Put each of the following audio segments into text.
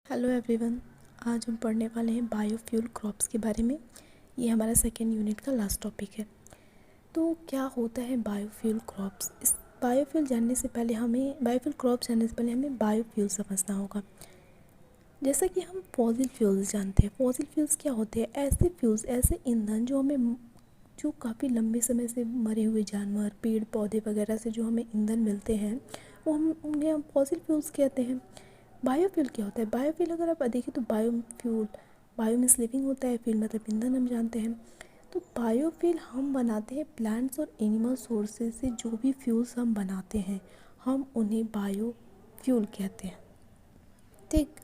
Hello everyone. आज हम पढ़ने वाले हैं बायोफ्यूल क्रॉप्स के बारे में। ये हमारा सेकेंड यूनिट का लास्ट टॉपिक है। तो क्या होता है बायोफ्यूल क्रॉप्स? इस बायोफ्यूल जानने से पहले हमें बायोफ्यूल समझना होगा। जैसा कि हम फॉसिल फ्यूल्स जानते हैं, फॉसिल फ्यूल्स क्या होते हैं? ऐसे फ्यूल्स, ऐसे ईंधन जो काफ़ी लंबे समय से मरे हुए जानवर, पेड़ पौधे वगैरह से जो हमें ईंधन मिलते हैं, उन्हें हम फॉसिल फ्यूल्स कहते हैं। बायोफ्यूल क्या होता है? बायोफ्यूल अगर आप देखें तो बायो मीन्स लिविंग होता है, फ्यूल मतलब ईंधन हम जानते हैं। तो बायोफ्यूल हम बनाते हैं प्लांट्स और एनिमल सोर्सेज से। जो भी फ्यूल्स हम बनाते हैं हम उन्हें बायोफ्यूल कहते हैं। ठीक,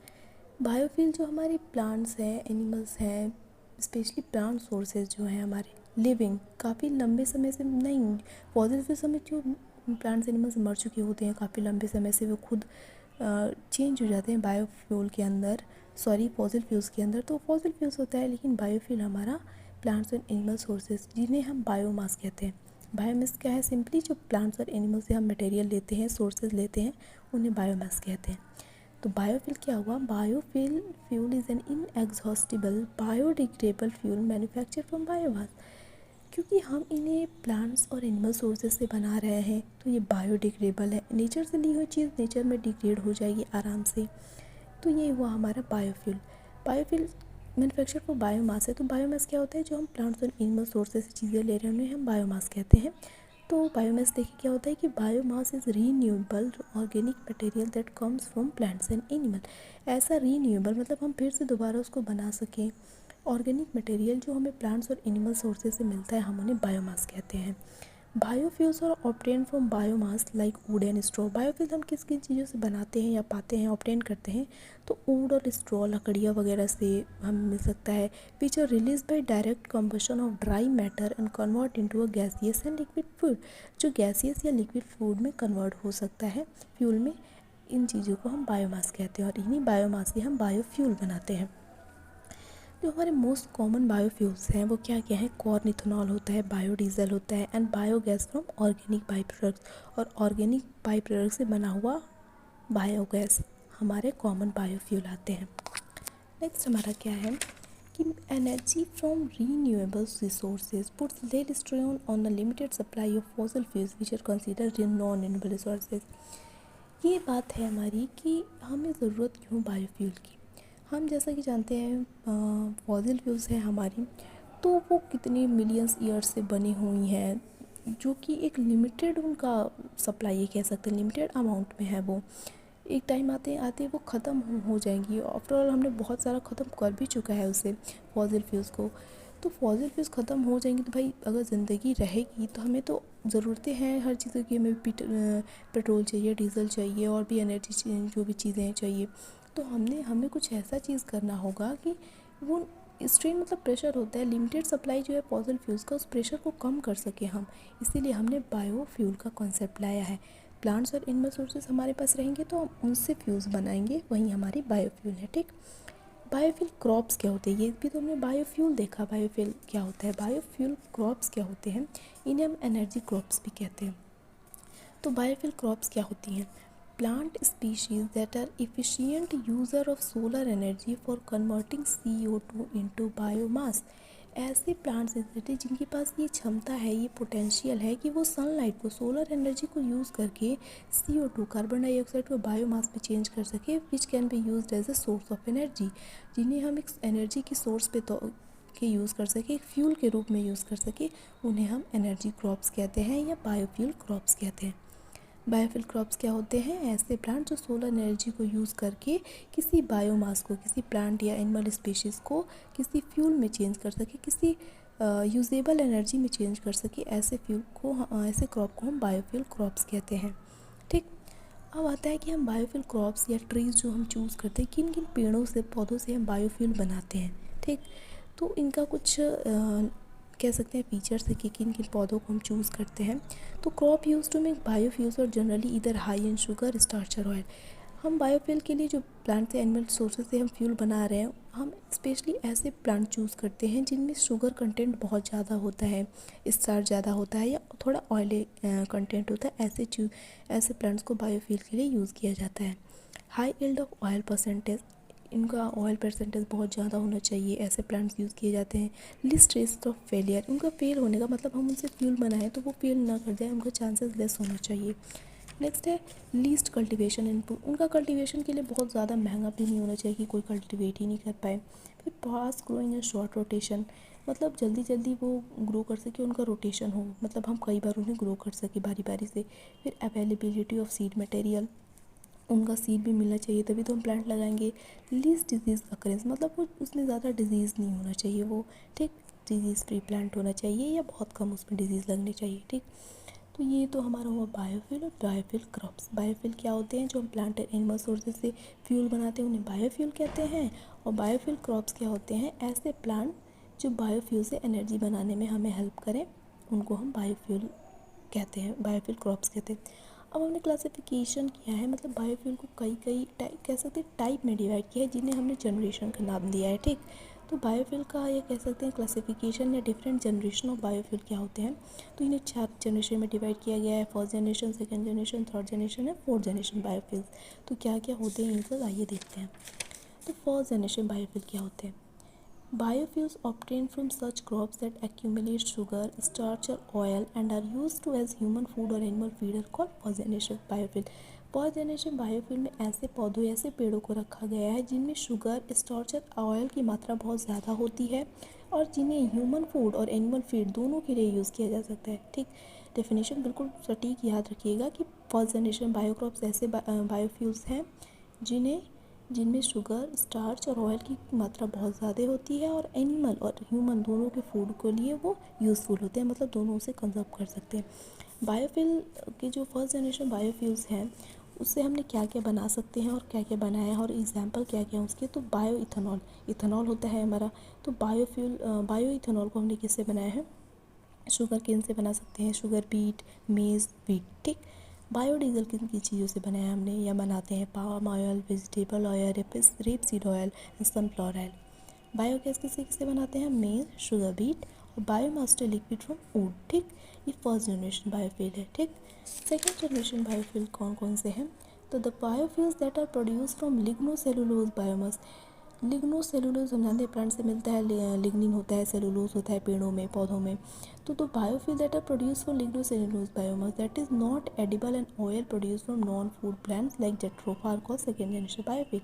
बायोफ्यूल जो हमारे प्लांट्स हैं, एनिमल्स हैं, स्पेशली प्लांट सोर्सेज जो हैं हमारे लिविंग, काफ़ी लंबे समय से नहीं, फॉसिल फ्यूल्स में जो प्लांट्स एनिमल्स मर चुके होते हैं काफ़ी लंबे समय से, वो खुद चेंज हो जाते हैं बायोफ्यूल के अंदर, फॉसिल फ्यूल्स के अंदर। तो फॉसिल फ्यूल्स होता है, लेकिन बायोफ्यूल हमारा प्लांट्स और एनिमल सोर्सेज, जिन्हें हम बायोमास कहते हैं। बायोमास क्या है? सिंपली जो प्लांट्स और एनिमल से हम मटेरियल लेते हैं, सोर्सेज लेते हैं, उन्हें बायोमास कहते हैं। तो बायोफ्यूल क्या हुआ? Biofuel fuel is an inexhaustible biodegradable fuel manufacture from biomass. क्योंकि हम इन्हें प्लांट्स और एनिमल सोर्सेज से बना रहे हैं तो ये बायोडिग्रेडेबल है। नेचर से ली हुई चीज़ नेचर में डिग्रेड हो जाएगी आराम से। तो ये हुआ हमारा biofuel. Biofuel manufacture for biomass है। तो बायोमास क्या होता है? जो हम प्लांट्स और एनिमल सोर्सेज से चीज़ें ले रहे हैं उन्हें हम बायोमास कहते हैं। तो बायोमास देखिए क्या होता है कि biomass is renewable organic material that comes from plants and animal. ऐसा रीन्यूएबल मतलब हम फिर से दोबारा उसको बना सकें। ऑर्गेनिक मटेरियल जो हमें प्लांट्स और एनिमल सोर्सेज से मिलता है हम उन्हें बायोमास कहते हैं। बायोफ्यूल्स और obtain from biomass like would and straw. Biofuel हम किस किन चीज़ों से बनाते हैं या पाते हैं, ऑब्टेन करते हैं? तो वुड और स्ट्रॉ, लकड़ियाँ वगैरह से हमें मिल सकता है। Which are release by direct combustion of dry matter and convert into a gaseous and liquid food. जो गैसियस या लिक्विड फूड में कन्वर्ट हो सकता है फ्यूल में, इन चीज़ों को हम बायोमास कहते हैं और इन्हीं बायोमास से हम बायोफ्यूल बनाते हैं। जो हमारे मोस्ट कॉमन बायोफ्यूल्स हैं वो क्या क्या है? कॉर्न इथेनॉल होता है, बायोडीजल होता है, and biogas from organic by products. और ऑर्गेनिक बाई प्रोडक्ट से बना हुआ बायोगैस हमारे कॉमन बायोफ्यूल आते हैं। नेक्स्ट हमारा क्या है कि energy from renewable resources puts little strain on the limited supply of fossil fuels which are considered non renewable resources. ये बात है हमारी कि हमें ज़रूरत क्यों बायोफ्यूल की। हम जैसा कि जानते हैं फॉसिल फ्यूल्स है हमारी, तो वो कितने मिलियंस ईयर्स से बनी हुई हैं, जो कि एक लिमिटेड उनका सप्लाई, ये कह सकते हैं लिमिटेड अमाउंट में है। वो एक टाइम आते आते वो ख़त्म हो जाएंगी। आफ्टर ऑल हमने बहुत सारा ख़त्म कर भी चुका है उससे, फॉसिल फ्यूल्स को। तो फॉसिल फ्यूल्स ख़त्म हो जाएंगी तो भाई अगर ज़िंदगी रहेगी तो हमें तो ज़रूरतें हैं हर चीज़ों की। हमें पेट्रोल चाहिए, डीजल चाहिए, और भी एनर्जी जो भी चीज़ें चाहिए। तो हमें कुछ ऐसा चीज़ करना होगा कि वो स्ट्रेन मतलब प्रेशर होता है, लिमिटेड सप्लाई जो है फॉसिल फ्यूल्स का, उस प्रेशर को कम कर सके हम। इसीलिए हमने बायोफ्यूल का कॉन्सेप्ट लाया है। प्लांट्स और एनिमल सोर्सेज हमारे पास रहेंगे तो हम उनसे फ्यूल्स बनाएंगे, वही हमारी बायोफ्यूल है। ठीक, बायोफ्यूल क्रॉप्स क्या होते हैं? ये भी तो हमने बायोफ्यूल देखा। बायोफ्यूल क्या होता है? बायोफ्यूल क्रॉप्स क्या होते हैं? इन्हें हम एनर्जी क्रॉप्स भी कहते हैं। तो बायोफ्यूल क्रॉप्स क्या होती हैं? Plant species that are efficient user of solar energy for converting CO2 into biomass. ऐसे प्लांट्स होते हैं जिनके पास ये क्षमता है, ये पोटेंशियल है कि वो सनलाइट को, सोलर एनर्जी को यूज़ करके CO2 कार्बन डाइऑक्साइड को बायोमास में चेंज कर सके, which can be used as a source of energy. जिन्हें हम एक एनर्जी की सोर्स पे तो के यूज़ कर सके, एक फ्यूल के रूप में यूज़ कर सके, उन्हें हम एनर्जी क्रॉप्स कहते हैं या बायोफ्यूल क्रॉप्स कहते हैं। बायोफ्यूल क्रॉप्स क्या होते हैं? ऐसे प्लांट जो सोलर एनर्जी को यूज़ करके किसी बायोमास को, किसी प्लांट या एनिमल स्पीशीज़ को किसी फ्यूल में चेंज कर सके, किसी यूजेबल एनर्जी में चेंज कर सके। ऐसे ऐसे क्रॉप को हम बायोफ्यूल क्रॉप्स कहते हैं। ठीक, अब आता है कि हम बायोफ्यूल क्रॉप्स या ट्रीज़ जो हम चूज़ करते हैं, किन किन पेड़ों से, पौधों से हम बायोफ्यूल बनाते हैं। ठीक, तो इनका कुछ कह सकते हैं फीचर्स है कि किन किन पौधों को हम चूज़ करते हैं। तो crop use to make biofuels और generally either high in sugar, starch और ऑयल। हम बायोफ्यूल के लिए जो प्लांट से, एनिमल सोर्सेज से हम फ्यूल बना रहे हैं, हम स्पेशली ऐसे प्लांट चूज़ करते हैं जिनमें शुगर कंटेंट बहुत ज़्यादा होता है, स्टार्च ज़्यादा होता है, या थोड़ा ऑयली कंटेंट होता है। ऐसे प्लांट्स को बायोफ्यूल के लिए यूज़ किया जाता है। High yield of oil percentage, इनका ऑयल परसेंटेज बहुत ज़्यादा होना चाहिए, ऐसे प्लांट्स यूज़ किए जाते हैं। लिस्ट रिस्क ऑफ फेलियर, उनका फेल होने का मतलब हम उनसे फ्यूल बनाएं तो वो फेल ना कर जाए, उनका चांसेस लेस होना चाहिए। नेक्स्ट है लीस्ट कल्टीवेशन इनपुट, उनका कल्टीवेशन के लिए बहुत ज़्यादा महंगा भी नहीं होना चाहिए कि कोई कल्टीवेट ही नहीं कर पाए। फिर fast growing and short rotation, मतलब जल्दी जल्दी वो ग्रो कर सके, उनका रोटेशन हो, मतलब हम कई बार उन्हें ग्रो कर सके बारी बारी से। फिर अवेलेबिलिटी ऑफ सीड मटेरियल, उनका सीड भी मिलना चाहिए तभी तो हम प्लांट लगाएंगे। लीस्ट डिजीज़ अकरेंस, मतलब वो उसमें ज़्यादा डिजीज़ नहीं होना चाहिए, वो ठीक डिजीज़ फ्री प्लांट होना चाहिए या बहुत कम उसमें डिजीज़ लगनी चाहिए, ठीक। तो ये तो हमारा हुआ बायोफ्यूल और बायोफ्यूल क्रॉप्स। बायोफ्यूल क्या होते हैं, जो हम प्लांट एंड एनिमल सोर्सेज से फ्यूल बनाते हैं उन्हें बायोफ्यूल कहते हैं। और बायोफ्यूल क्रॉप्स क्या होते हैं, ऐसे प्लांट जो बायोफ्यूल से एनर्जी बनाने में हमें हेल्प करें, उनको हम बायोफ्यूल कहते हैं, बायोफ्यूल क्रॉप्स कहते हैं। अब हमने क्लासिफिकेशन किया है, मतलब बायोफ्यूल को कई टाइप कह सकते हैं, टाइप में डिवाइड किया है, जिन्हें हमने जनरेशन का नाम दिया है, ठीक। तो बायोफ्यूल का ये कह सकते हैं क्लासिफिकेशन या डिफरेंट जनरेशन ऑफ बायोफ्यूल क्या होते हैं। तो इन्हें 4 जनरेशन में डिवाइड किया गया है, first generation, second generation, third generation है, फोर्थ जनरेशन बायोफ्यूल्स। तो क्या क्या होते हैं इनका आइए देखते हैं। तो फर्स्ट जनरेशन बायोफ्यूल क्या होते हैं। Biofuels obtained from such crops that accumulate sugar, starch or oil and are used to as human food or animal feed are called first generation biofuel. First generation biofuel में ऐसे पौधों ऐसे पेड़ों को रखा गया है जिनमें शुगर, स्टार्च और ऑयल की मात्रा बहुत ज़्यादा होती है और जिन्हें ह्यूमन फूड और एनिमल फीड दोनों के लिए यूज़ किया जा सकता है, ठीक। डेफिनेशन बिल्कुल सटीक याद रखिएगा कि फर्स्ट जनरेशन बायोक्रॉप्स ऐसे बायोफ्यूल्स हैं जिनमें शुगर, स्टार्च और ऑयल की मात्रा बहुत ज़्यादा होती है और एनिमल और ह्यूमन दोनों के फूड के लिए वो यूज़फुल होते हैं, मतलब दोनों उसे कंजर्व कर सकते हैं। बायोफ्यूल के जो फर्स्ट जनरेशन बायोफ्यूल्स हैं उससे हमने क्या क्या बना सकते हैं और क्या क्या बनाया है और एग्जाम्पल क्या क्या है उसके। तो बायो इथेनॉल, इथेनॉल होता है हमारा। तो बायो इथेनॉल को हमने किससे बनाया है, शुगर केन से बना सकते हैं, शुगर बीट, मेज़, वीट, ठीक। बायोडीजल किन किन चीज़ों से बनाया हमने या बनाते हैं, palm oil, vegetable oil, rapeseed oil, sunflower oil. Biogas किससे किससे बनाते हैं, मेज़, शुगर बीट और biomass to liquid from wood, ठीक। ये फर्स्ट जनरेशन बायोफ्यूल है, ठीक। सेकेंड जनरेशन बायोफ्यूल कौन कौन से हैं, तो the biofuels that are produce from lignocellulose biomass. Lignocellulose हम जानते हैं प्लांट से मिलता है, लिग्निन होता है, सेलुलोज होता है पेड़ों में, पौधों में। तो biofuel that are produce from lignocellulose biomass that is not edible and oil produce from non food plants like jatropha are called second generation biofuel.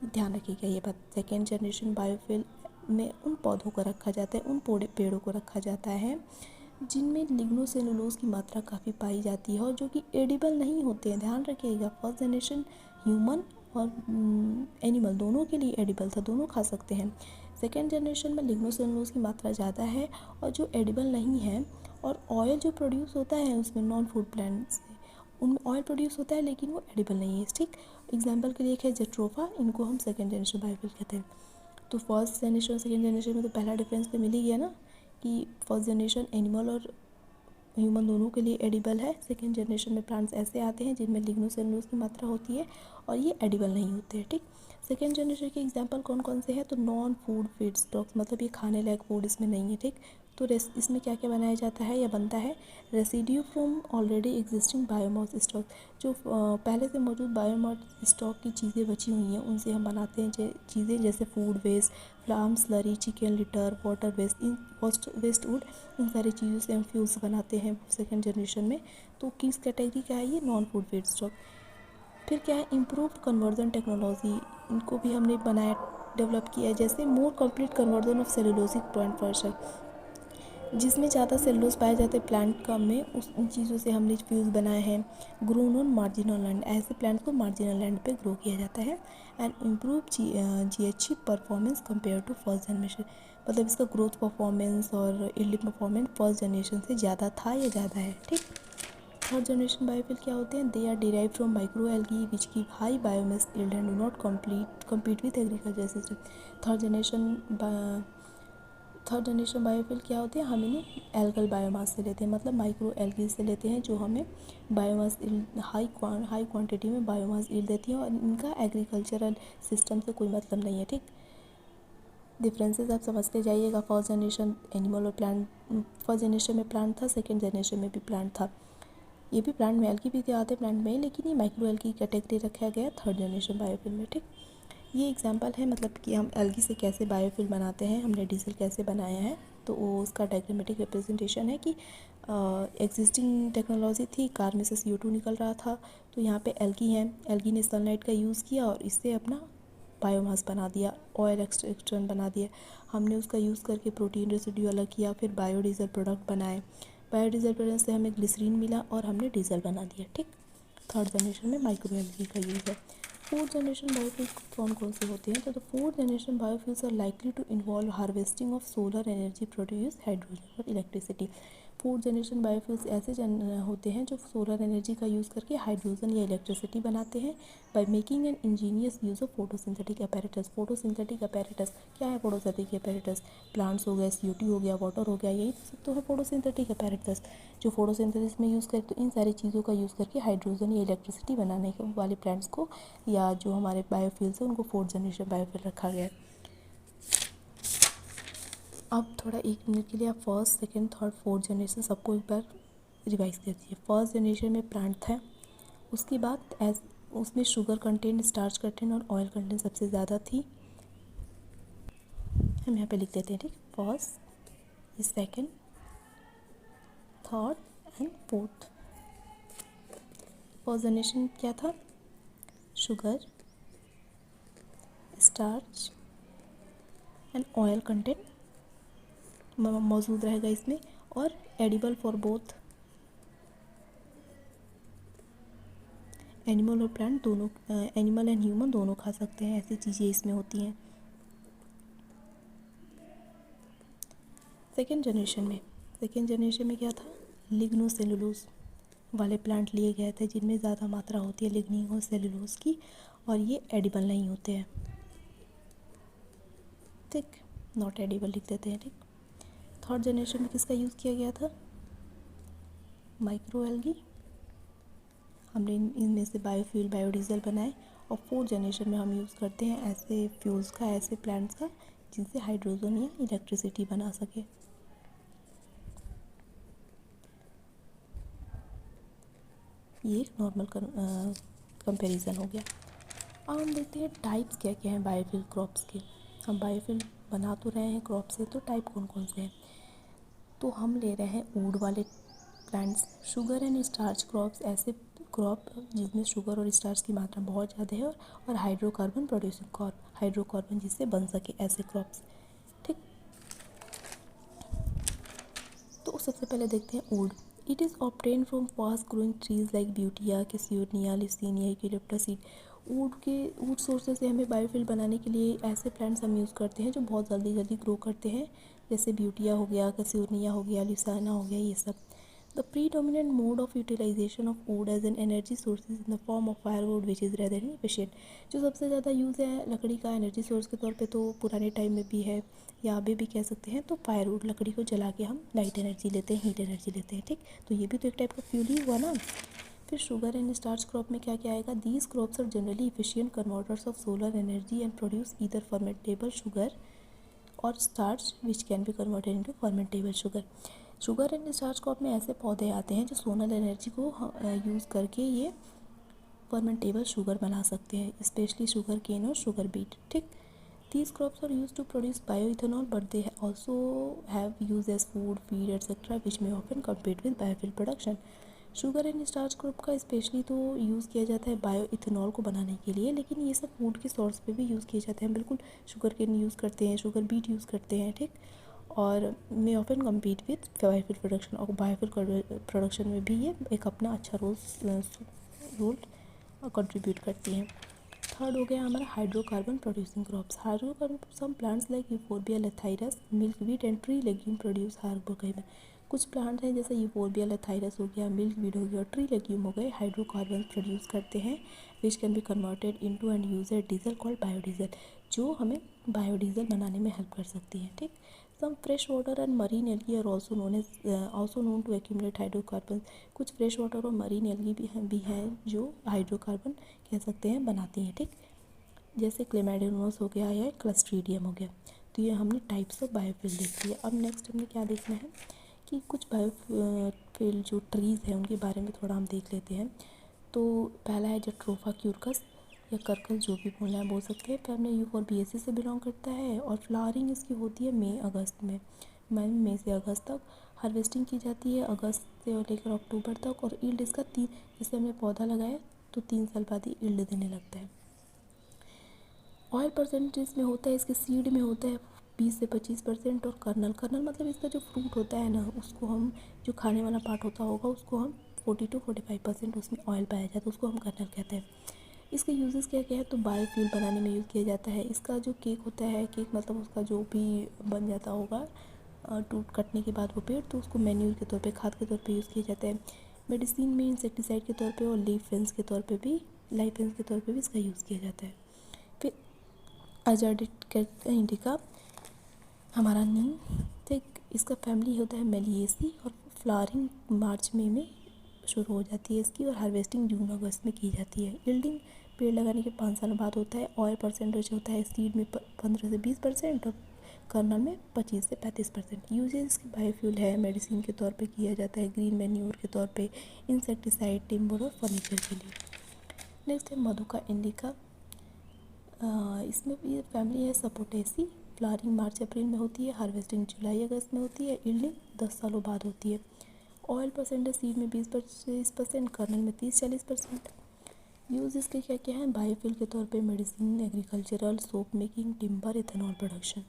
ध्यान रखिएगा ये बात, सेकेंड जनरेशन बायोफ्यूल में उन पौधों को रखा जाता है, उन पेड़ों को रखा जाता है जिनमें लिग्नोसेलुलोज की मात्रा काफ़ी पाई जाती है और जो कि एडिबल नहीं होते हैं। ध्यान रखिएगा, फर्स्ट जनरेशन ह्यूमन और एनिमल दोनों के लिए एडिबल था, दोनों खा सकते हैं। सेकेंड जनरेशन में लिग्नोसेलुलोज की मात्रा ज़्यादा है और जो एडिबल नहीं है, और ऑयल जो प्रोड्यूस होता है उसमें नॉन फूड प्लांट से उनमें ऑयल प्रोड्यूस होता है लेकिन वो एडिबल नहीं है, ठीक। एग्जाम्पल के लिए एक है जेट्रोफा, इनको हम सेकेंड जनरेशन बायोफ्यूल कहते हैं। तो फर्स्ट जनरेशन और सेकेंड जनरेशन में तो पहला डिफरेंस तो मिल ही गया ना, कि फर्स्ट जनरेशन एनिमल और ह्यूमन दोनों के लिए एडिबल है। सेकेंड जनरेशन में प्लांट्स ऐसे आते हैं जिनमें लिग्नोसेलुलोज की मात्रा होती है और ये एडिबल नहीं होते हैं, ठीक। सेकेंड जनरेशन के एग्जांपल कौन कौन से हैं, तो नॉन फूड फीड स्टॉक्स, मतलब ये खाने लायक फूड इसमें नहीं है, ठीक। तो इसमें क्या क्या बनाया जाता है या बनता है, residue from already existing biomass stock, जो पहले से मौजूद बायोमास स्टॉक की चीज़ें बची हुई हैं उनसे हम बनाते हैं चीज़ें, जैसे फूड वेस्ट, फ्लाम, slurry, chicken litter, water waste, waste wood, इन सारी चीज़ों से हम फ्यूल्स बनाते हैं सेकेंड जनरेशन में। तो किस कैटेगरी का है ये, नॉन फूड फीड स्टॉक। फिर क्या है, इम्प्रूव्ड कन्वर्जन टेक्नोलॉजी, इनको भी हमने बनाया, डेवलप किया है, जैसे more complete conversion of cellulosic plant first, जिसमें ज़्यादा सेलुलोज पाए जाते हैं प्लांट का में, उन चीज़ों से हमने फ्यूज़ बनाए हैं। ग्रोन ऑन मार्जिनल लैंड, ऐसे प्लांट को मार्जिनल लैंड पे ग्रो किया जाता है। And improve GHG performance compare to first generation, मतलब इसका ग्रोथ परफॉर्मेंस और यील्डिंग परफॉर्मेंस फर्स्ट जनरेशन से ज़्यादा था या ज़्यादा है, ठीक। थर्ड जनरेशन बायोफ्यूल क्या होते हैं, they are derive from micro algae which give high biomass yield and do not compete with agriculture system. Third generation biofuel क्या होते हैं, हम इन्हें एल्गल बायोमास से लेते हैं, मतलब माइक्रो एल्गी से लेते हैं, जो हमें बायोमास हाई क्वांटिटी में बायोमास यील्ड देती हैं और इनका एग्रीकल्चरल सिस्टम से कोई मतलब नहीं है, ठीक। डिफरेंसेस आप समझते जाइएगा। फर्स्ट जनरेशन एनिमल और प्लांट, फर्स्ट जनरेशन में प्लांट था, सेकेंड जनरेशन में भी प्लांट था, ये भी प्लांट में एल्गी भी आते प्लांट में, लेकिन ये माइक्रो एल्गी कैटेगरी रखा गया थर्ड जनरेशन बायोफ्यूल में, ठीक। ये एग्जांपल है, मतलब कि हम एल्गी से कैसे बायोफ्यूल बनाते हैं, हमने डीजल कैसे बनाया है। तो वो उसका डायग्रामेटिक रिप्रेजेंटेशन है कि एग्जिस्टिंग टेक्नोलॉजी थी, कार में से CO2 निकल रहा था, तो यहाँ पे एल्गी है, एल्गी ने सनलाइट का यूज़ किया और इससे अपना बायोमास बना दिया, ऑयल एक्सट्रैक्शन बना दिया। हमने उसका यूज़ करके प्रोटीन रेसिड्यू अलग किया, फिर बायोडीज़ल प्रोडक्ट बनाए। बायोडीज़ल प्रोडक्ट से हमें ग्लिसरीन मिला और हमने डीजल बना दिया। ठीक, थर्ड जनरेशन में माइक्रो एल्गी का यूज़ है। फोर्थ जनरेशन बायोफ्यूल्स कौन कौन से होते हैं? तो the fourth generation biofuels are likely to involve harvesting of solar energy produce hydrogen और इलेक्ट्रिसिटी। फोर्थ जनरेशन बायोफ्यूल्स ऐसे होते हैं जो सोलर एनर्जी का यूज़ करके हाइड्रोजन या इलेक्ट्रिसिटी बनाते हैं by making an ingenious use of photosynthetic apparatus. Photosynthetic apparatus क्या है? फोटोसिंथेटिक अपैरेटस प्लांट्स हो गए, CO2 हो गया, वाटर हो गया, यही सब तो है फोटोसिंथेटिक अपैरेटस जो फोटोसिंथेसिस में यूज़ करते। तो इन सारी चीज़ों का यूज़ करके हाइड्रोजन या इलेक्ट्रिसिटी बनाने के वाले प्लांट्स को या जो हमारे बायोफ्यूल्स हैं उनको फोर्थ जनरेशन बायोफ्यूल रखा गया है। अब थोड़ा 1 मिनट के लिए आप first, second, third, fourth generation सबको एक बार रिवाइज कर दीजिए। फर्स्ट जनरेशन में प्लांट था, उसके बाद उसमें शुगर कंटेंट, स्टार्च कंटेंट और ऑयल कंटेंट सबसे ज़्यादा थी। हम यहाँ पे लिख देते हैं, ठीक। First, second, third and fourth. First generation क्या था? Sugar, starch and oil content मौजूद रहेगा इसमें, और एडिबल फॉर बोथ एनिमल और प्लांट दोनों, एनिमल एंड ह्यूमन दोनों खा सकते हैं, ऐसी चीज़ें इसमें होती हैं। सेकेंड जनरेशन में क्या था? लिग्नोसेलुलोज वाले प्लांट लिए गए थे जिनमें ज़्यादा मात्रा होती है लिग्निन और सेलुलोज की, और ये एडिबल नहीं होते हैं। ठीक, नॉट एडिबल लिख देते हैं, ठीक। थर्ड जनरेशन में किसका यूज़ किया गया था? Micro algae. हमने इनमें से बायोफ्यूल, बायोडीज़ल बनाए। और फोर्थ जनरेशन में हम यूज़ करते हैं ऐसे फ्यूल्स का, ऐसे प्लांट्स का जिनसे हाइड्रोजन या इलेक्ट्रिसिटी बना सके। ये एक नॉर्मल कंपैरिजन हो गया। अब हम देखते हैं टाइप्स क्या क्या हैं बायोफ्यूल क्रॉप्स के। हम बायोफ्यूल बना तो रहे हैं क्रॉप से, तो टाइप कौन कौन से हैं? तो हम ले रहे हैं वुड वाले plants, sugar and starch crops, ऐसे क्रॉप जिसमें शुगर और स्टार्च की मात्रा बहुत ज़्यादा है, और हाइड्रोकार्बन प्रोड्यूसिंग क्रॉप, हाइड्रोकार्बन जिससे बन सके ऐसे क्रॉप्स। ठीक, तो सबसे पहले देखते हैं wood. It is obtain from fast growing trees like butea, casuarina, leucaena, eucalyptus seed. Wood sources से हमें बायोफ्यूल बनाने के लिए ऐसे प्लांट्स हम यूज़ करते हैं जो बहुत जल्दी जल्दी ग्रो करते हैं, जैसे ब्यूटिया हो गया, कैसियोनिया हो गया, लिसाना हो गया, ये सब। The predominant mode of utilization of wood as an energy source is in the form of firewood which is rather inefficient। जो सबसे ज़्यादा यूज़ है लकड़ी का एनर्जी सोर्स के तौर पे, तो पुराने टाइम में भी है या अभी भी कह सकते हैं, तो फायरवुड, लकड़ी को जला के हम लाइट एनर्जी लेते हैं, हीट एनर्जी लेते हैं। ठीक, तो ये भी तो एक टाइप का फ्यूल ही हुआ ना। फिर शुगर एंड स्टार्च क्रॉप में क्या क्या आएगा? These crops are generally efficient converters of solar energy and produce either fermentable sugar और starch which can be converted into fermentable sugar. Sugar and starch crop में ऐसे पौधे आते हैं जो सोलर एनर्जी को यूज़ करके ये फर्मेंटेबल शुगर बना सकते हैं, स्पेशली शुगर केन और शुगर बीट। ठीक, these crops are used to produce bioethanol, but they also have use as food, feed, etc., which may often compete with biofuel production। Sugar and starch crop का specially तो use किया जाता है bio ethanol को बनाने के लिए, लेकिन ये सब फूड के सोर्स पे भी यूज़ किए जाते हैं। बिल्कुल, शुगर केन यूज़ करते हैं, शुगर बीट यूज़ करते हैं। ठीक, और may often compete with biofuel production, और बायोफ्यूल प्रोडक्शन में भी ये एक अपना अच्छा रोल कंट्रीब्यूट करती हैं। थर्ड हो गया हमारा hydrocarbon producing crops. Hydrocarbon some plants like euphorbia lathyris, milkweed and tree legume produce hydrocarbon. कुछ प्लांट हैं जैसे यूफोर्बिया लेथाइरस हो गया, मिल्कवीड हो गया, ट्री लेग्यूम हो गए, हाइड्रोकार्बन प्रोड्यूस करते हैं विच can be converted into and use A diesel called biodiesel, जो हमें बायोडीजल बनाने में हेल्प कर सकती है। ठीक, some fresh water and marine algae are also known to accumulate hydrocarbon. कुछ फ्रेश वाटर और मरीन एल्गी भी हैं जो हाइड्रोकार्बन कह सकते हैं बनाती हैं। ठीक, जैसे क्लेमाइडोमोनास हो गया या क्लस्ट्रीडियम हो गया। तो ये हमने टाइप्स ऑफ बायोफ्यूल देख लिया। अब नेक्स्ट हमें क्या देखना है कि कुछ बायोफ्यूल जो ट्रीज़ हैं उनके बारे में थोड़ा हम देख लेते हैं। तो पहला है जट्रोफा क्यूरकस, या करकल, जो भी बोलना है बोल सकते हैं। फैमिली यूफोरबिएसी से बिलोंग करता है और फ्लावरिंग इसकी होती है मई अगस्त में, मई से अगस्त तक। हार्वेस्टिंग की जाती है अगस्त से लेकर अक्टूबर तक। और ईल्ड इसका जैसे हमने पौधा लगाया तो 3 साल बाद ही ईल्ड देने लगता है। ऑयल परसेंटेज में होता है, इसके सीड में होता है 20 से 25%। और कर्नल मतलब इसका जो फ्रूट होता है ना, उसको हम, जो खाने वाला पार्ट होता होगा, उसको हम 40 to 45% उसमें ऑयल पाया जाता है, उसको हम कर्नल कहते हैं। इसके यूजेस क्या क्या है, तो बायोफ्यूल बनाने में यूज़ किया जाता है। इसका जो केक होता है, केक मतलब उसका जो भी बन जाता होगा टूट कटने के बाद वो पेड़, तो उसको मैन्यूर के तौर पे, खाद के तौर पे यूज़ किया जाता है। मेडिसिन में इंसेक्टिसाइड के तौर पे और लीफ फेंस के तौर पे भी, लाइफ फेंस के तौर पे भी इसका यूज़ किया जाता है। फिर अजाडिका इंडिका हमारा नीम, ठीक, इसका फैमिली होता है मेलिएसी। और फ्लावरिंग मार्च मई में शुरू हो जाती है इसकी, और हार्वेस्टिंग जून अगस्त में की जाती है। यील्डिंग पेड़ लगाने के 5 साल बाद होता है। ऑयल परसेंटेज होता है सीड में 15 से 20% और कर्नल में 25 से 35%। यूजेस इसकी बायोफ्यूल है, मेडिसिन के तौर पे किया जाता है, ग्रीन मैन्योर के तौर पे, इंसेक्टिसाइड, टिम्बर और फर्नीचर के लिए। नेक्स्ट है मधुका इंडिका। इसमें ये फैमिली है सपोटेसी। फ्लावरिंग मार्च अप्रैल में होती है, हार्वेस्टिंग जुलाई अगस्त में होती है, यील्डिंग 10 सालों बाद होती है। ऑयल परसेंटेज सीड में 20% कर्नल में 30-40%। यूज़ इसके क्या क्या हैं, बायोफ्यूल के तौर पे, medicine, agricultural, soap making, timber, ethanol production.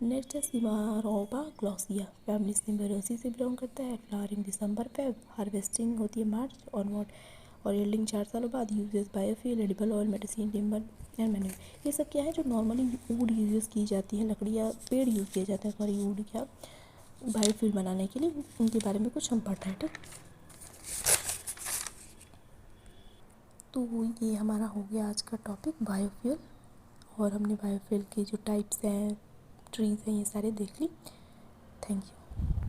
Next है सिमारोबा ग्लॉसिया। फैमिली सिम्बेरोसी से बिलोंग करता है। फ्लावरिंग दिसंबर पे, हार्वेस्टिंग होती है मार्च ऑनवर्ड और यील्डिंग 4 सालों बाद। Uses biofuel, edible oil, medicine, timber and manure. ये सब क्या है, जो नॉर्मली वुड यूज़ की जाती है, लकड़ियाँ, पेड़ यूज़ किए जाते हैं सॉरी, वुड क्या बायोफ्यूल बनाने के लिए, उनके बारे में कुछ हम पढ़ रहे हैं, ठीक। तो ये हमारा हो गया आज का टॉपिक बायोफ्यूल। और हमने बायोफ्यूल के जो टाइप्स हैं, ट्रीज़ हैं, ये सारे देख ली। Thank you.